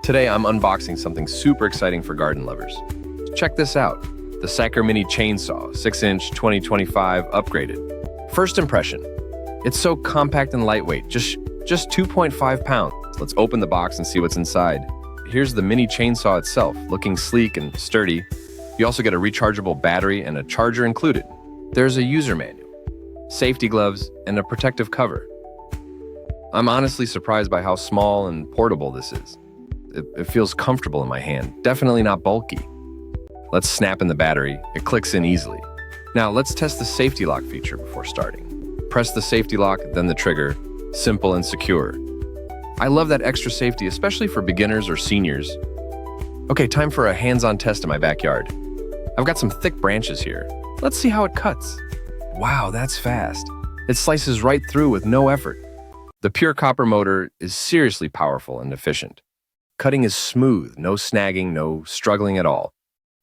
Today I'm unboxing something super exciting for garden lovers. Check this out, the Ceepuy Mini Chainsaw, 6-inch 2025 upgraded. First impression, it's so compact and lightweight, just 2.5 pounds. Let's open the box and see what's inside. Here's the mini chainsaw itself, looking sleek and sturdy. You also get a rechargeable battery and a charger included. There's a user manual, safety gloves, and a protective cover. I'm honestly surprised by how small and portable this is. It feels comfortable in my hand, definitely not bulky. Let's snap in the battery, it clicks in easily. Now let's test the safety lock feature before starting. Press the safety lock, then the trigger, simple and secure. I love that extra safety, especially for beginners or seniors. Okay, time for a hands-on test in my backyard. I've got some thick branches here. Let's see how it cuts. Wow, that's fast. It slices right through with no effort. The pure copper motor is seriously powerful and efficient. Cutting is smooth, no snagging, no struggling at all.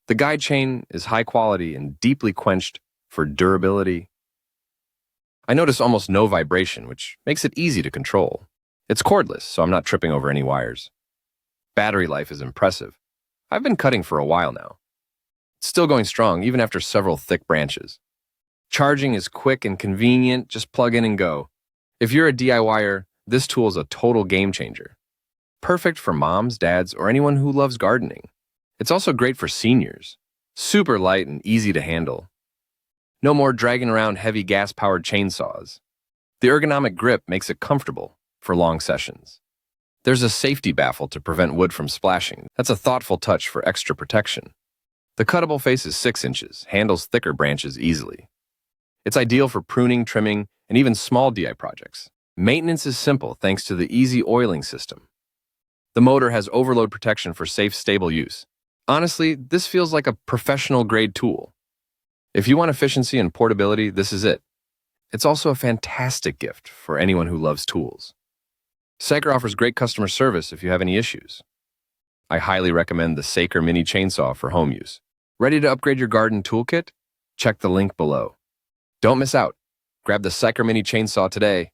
The guide chain is high quality and deeply quenched for durability. I notice almost no vibration, which makes it easy to control. It's cordless, so I'm not tripping over any wires. Battery life is impressive. I've been cutting for a while now. It's still going strong, even after several thick branches. Charging is quick and convenient, just plug in and go. If you're a DIYer, this tool is a total game changer. Perfect for moms, dads, or anyone who loves gardening. It's also great for seniors. Super light and easy to handle. No more dragging around heavy gas-powered chainsaws. The ergonomic grip makes it comfortable for long sessions. There's a safety baffle to prevent wood from splashing. That's a thoughtful touch for extra protection. The cuttable face is 6 inches, handles thicker branches easily. It's ideal for pruning, trimming, and even small DIY projects. Maintenance is simple thanks to the easy oiling system. The motor has overload protection for safe, stable use. Honestly, this feels like a professional-grade tool. If you want efficiency and portability, this is it. It's also a fantastic gift for anyone who loves tools. Ceepuy offers great customer service if you have any issues. I highly recommend the Ceepuy Mini Chainsaw for home use. Ready to upgrade your garden toolkit? Check the link below. Don't miss out. Grab the Ceepuy Mini Chainsaw today.